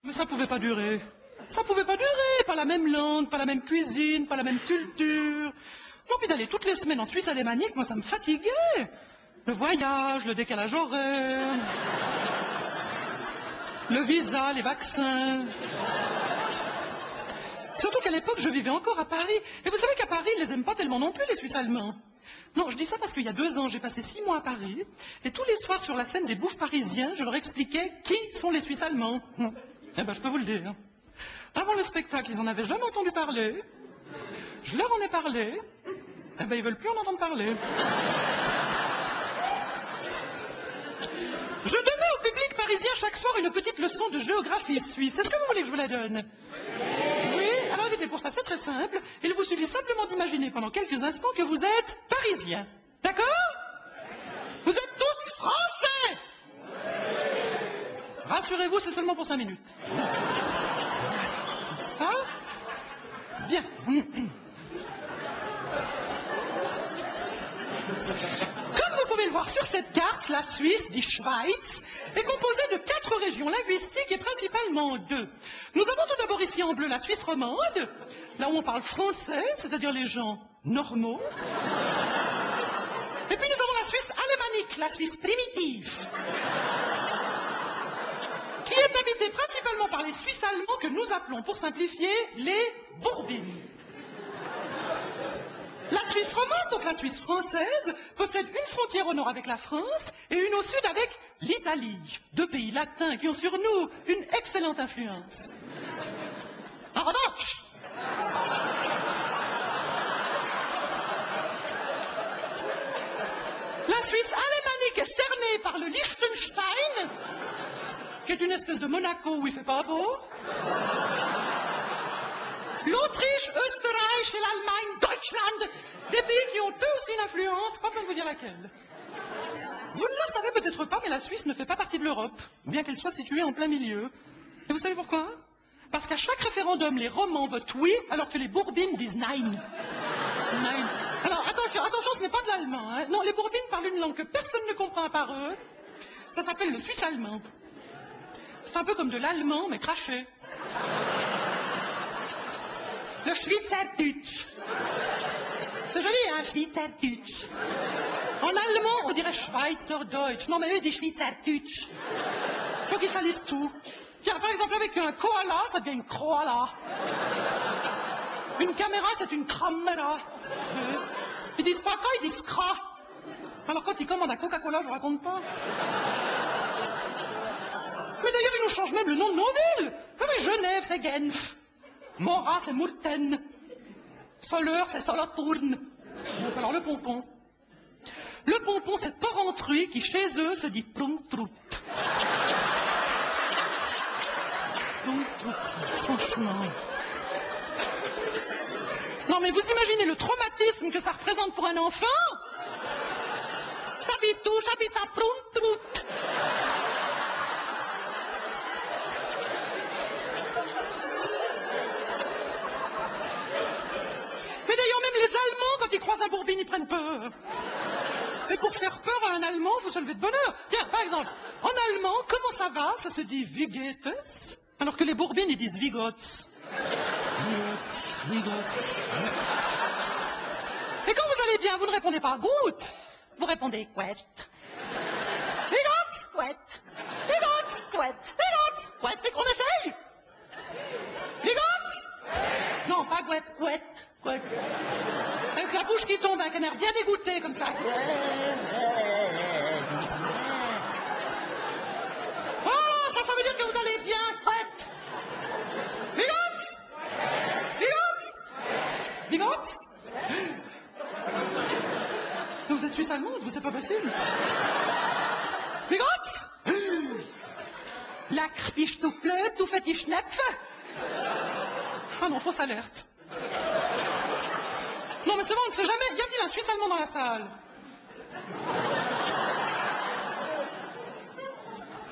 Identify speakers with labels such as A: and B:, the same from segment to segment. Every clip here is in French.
A: Mais ça pouvait pas durer. Ça pouvait pas durer. Pas la même langue, pas la même cuisine, pas la même culture. Non, puis d'aller toutes les semaines en Suisse alémanique, moi ça me fatiguait. Le voyage, le décalage horaire, le visa, les vaccins. Surtout qu'à l'époque, je vivais encore à Paris. Et vous savez qu'à Paris, ils les aiment pas tellement non plus, les Suisses allemands. Non, je dis ça parce qu'il y a 2 ans, j'ai passé 6 mois à Paris. Et tous les soirs, sur la scène des bouffes parisiens, je leur expliquais qui sont les Suisses allemands. Eh ben, je peux vous le dire. Avant le spectacle, ils en avaient jamais entendu parler. Je leur en ai parlé. Eh ben, ils veulent plus en entendre parler. Je donnais au public parisien chaque soir une petite leçon de géographie suisse. Est-ce que vous voulez que je vous la donne? Oui, alors écoutez, pour ça c'est très simple. Il vous suffit simplement d'imaginer pendant quelques instants que vous êtes parisien. D'accord? Vous êtes tous français. Rassurez-vous, c'est seulement pour 5 minutes. Ça? Bien. Comme vous pouvez le voir sur cette carte, la Suisse, die Schweiz, est composée de 4 régions linguistiques et principalement 2. Nous avons tout d'abord ici en bleu la Suisse romande, là où on parle français, c'est-à-dire les gens normaux. Et puis nous avons la Suisse alémanique, la Suisse primitive, qui est habitée principalement par les Suisses allemands que nous appelons, pour simplifier, les Bourbines. La Suisse romande, donc la Suisse française, possède une frontière au nord avec la France et une au sud avec l'Italie. 2 pays latins qui ont sur nous une excellente influence. En revanche, la Suisse alémanique est cernée par le Liechtenstein, qui est une espèce de Monaco où il fait pas beau. L'Autriche, Österreich et l'Allemagne, Deutschland, des pays qui ont eux aussi une influence, pas besoin de vous dire laquelle. Vous ne le savez peut-être pas, mais la Suisse ne fait pas partie de l'Europe, bien qu'elle soit située en plein milieu. Et vous savez pourquoi? Parce qu'à chaque référendum, les Romans votent oui, alors que les Bourbines disent nein. Nein. Alors attention, ce n'est pas de l'allemand. Hein. Non, les Bourbines parlent une langue que personne ne comprend à part eux. Ça s'appelle le suisse allemand. C'est un peu comme de l'allemand, mais craché. Le Schweizerdeutsch. C'est joli, hein, Schweizerdeutsch. En allemand, on dirait Schweizerdeutsch. Non, mais eux, ils disent Schweizerdeutsch. Faut qu'ils salissent tout. Tiens, par exemple, avec un koala, ça devient une koala. Une caméra, c'est une caméra. Ils disent pas quoi, ils disent cra. Alors quand ils commandent un Coca-Cola, je vous raconte pas. Mais d'ailleurs, ils nous changent même le nom de nos villes. Ah oui, Genève, c'est Genf. Morat, c'est Murten. Soleure, c'est Solothurn. Donc alors le pompon. Le pompon, c'est Porrentruy qui, chez eux, se dit Pruntrut. Pruntrut, franchement. Non mais vous imaginez le traumatisme que ça représente pour un enfant? T'habites où? J'habite à Pruntrut. Mais d'ailleurs, même les Allemands, quand ils croisent un Bourbine, ils prennent peur. Et pour faire peur à un Allemand, vous se levez de bonne heure. Tiens, par exemple, en allemand, comment ça va? Ça se dit Wie geht es? Alors que les Bourbines, ils disent Wie geht's? Wie geht's? Et quand vous allez bien, vous ne répondez pas gut. Vous répondez Quet. Wie geht's? Quet. Wie geht's? Quet. Wie geht's? Quet. Et qu'on essaye? Wie geht's? Non, pas Quet. Quet. Quet. Avec la bouche qui tombe, un canard bien dégoûté, comme ça. Oh, ça veut dire que vous allez bien, Quet. Wie geht's? Wie geht's? Wie geht's? Vous êtes suisse allemande, vous, c'est pas possible. Wie geht's? Lack, bist du blöd, du fais die Schnepfe? Ah non, fausse alerte. Non, mais c'est bon, on ne sait jamais. Y a-t-il un Suisse allemand dans la salle?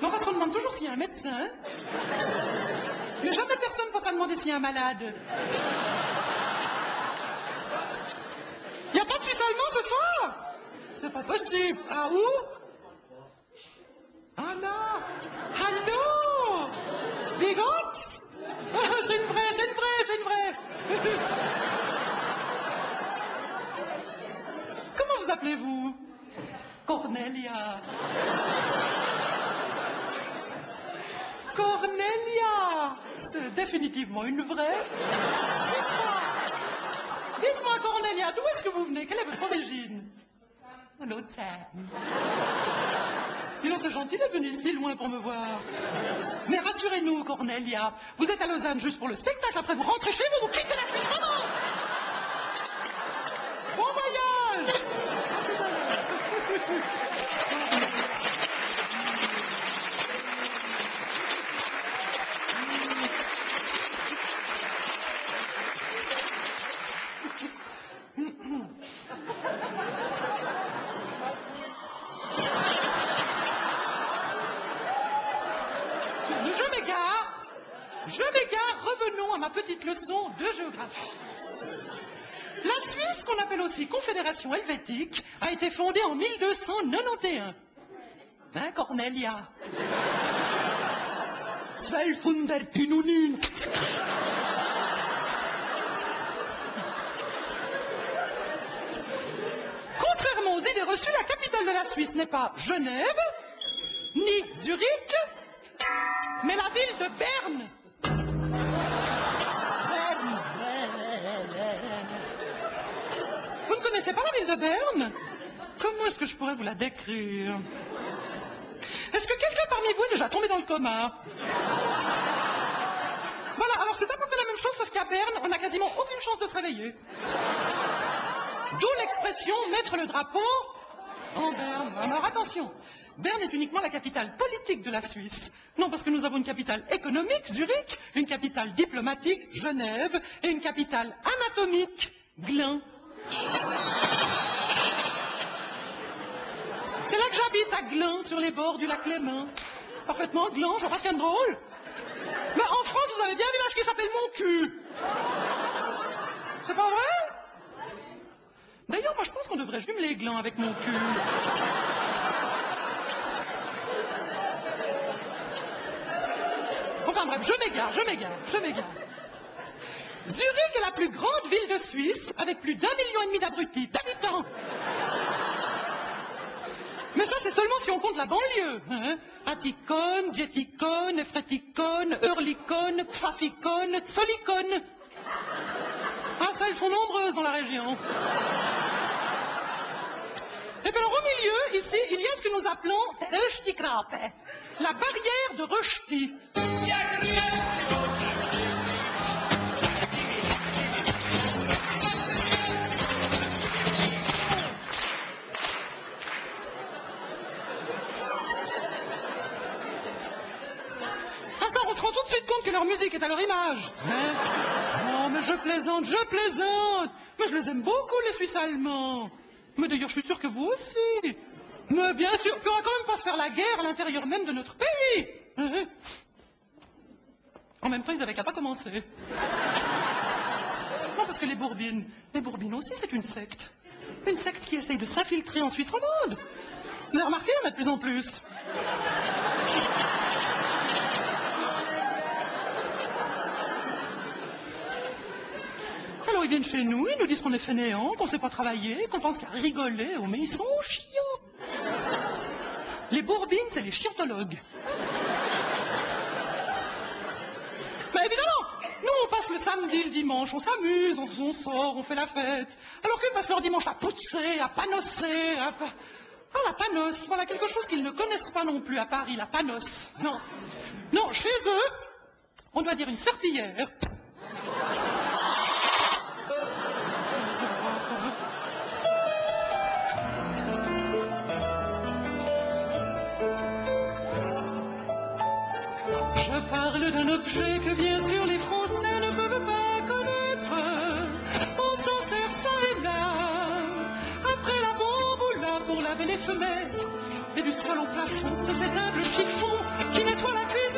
A: Non, parce qu'on demande toujours s'il y a un médecin. Mais jamais personne passe à demander s'il y a un malade. Y a pas de Suisse allemand ce soir? C'est pas possible. Ah, où? Ah là! Allô? Bigote? C'est une vraie, c'est une vraie, c'est une vraie. Comment vous appelez-vous? Cornelia. Cornelia! C'est définitivement une vraie. Dites-moi, Cornelia, d'où est-ce que vous venez? Quelle est votre origine? Lausanne. Dis donc, c'est gentil d'être venu si loin pour me voir. Mais rassurez-nous, Cornelia, vous êtes à Lausanne juste pour le spectacle, après vous rentrez chez vous, vous quittez la Suisse romande. Bon voyage! Je m'égare, revenons à ma petite leçon de géographie. La Suisse, qu'on appelle aussi Confédération helvétique, a été fondée en 1291. Hein, Cornelia? 1291. Contrairement aux idées reçues, la capitale de la Suisse n'est pas Genève, ni Zurich, mais la ville de Berne. Vous ne connaissez pas la ville de Berne? Comment est-ce que je pourrais vous la décrire? Est-ce que quelqu'un parmi vous est déjà tombé dans le coma? Voilà, alors c'est à peu près la même chose, sauf qu'à Berne, on n'a quasiment aucune chance de se réveiller. D'où l'expression « mettre le drapeau en Berne ». Alors attention, Berne est uniquement la capitale politique de la Suisse. Non, parce que nous avons une capitale économique, Zurich, une capitale diplomatique, Genève, et une capitale anatomique, Gland. C'est là que j'habite, à Gland, sur les bords du lac Léman. Parfaitement Gland, je vois rien de drôle. Mais en France, vous avez bien un village qui s'appelle Mon Cul. C'est pas vrai? D'ailleurs, moi je pense qu'on devrait jumeler Gland avec Mon Cul. Enfin bref, je m'égare. Zurich est la plus grande ville de Suisse, avec plus d'1,5 million d'abrutis, d'habitants. Mais ça, c'est seulement si on compte la banlieue. Hein? Atticone, Dieticone, Efreticone, Eurlicone, Pfafficone, Zolicone. Ah, ça, elles sont nombreuses dans la région. Et puis alors, au milieu, ici, il y a ce que nous appelons Röstigrape, la barrière de Rösti. On se rend tout de suite compte que leur musique est à leur image. Hein? Non, mais je plaisante. Mais je les aime beaucoup, les Suisses allemands. Mais d'ailleurs, je suis sûr que vous aussi. Mais bien sûr, qu'on va quand même pas se faire la guerre à l'intérieur même de notre pays. Hein? En même temps, ils avaient qu'à pas commencer. Non, parce que les Bourbines aussi, c'est une secte. Une secte qui essaye de s'infiltrer en Suisse romande. Vous avez remarqué, il y en a de plus en plus. Alors ils viennent chez nous, ils nous disent qu'on est fainéants, qu'on ne sait pas travailler, qu'on pense qu'à rigoler. Oh, mais ils sont chiants. Les Bourbines, c'est les chiantologues. Mais évidemment, nous on passe le samedi, le dimanche, on s'amuse, on sort, on fait la fête. Alors qu'eux passent leur dimanche à pousser, à panosser, à... Ah, la panosse, voilà quelque chose qu'ils ne connaissent pas non plus à Paris, la panosse. Non, chez eux, on doit dire une serpillière. Je parle d'un objet que bien sûr les Français ne peuvent pas connaître. On s'en sert ça et là, après la bombe ou là pour laver les fenêtres. Et du sol au plafond, c'est cet humble chiffon qui nettoie la cuisine.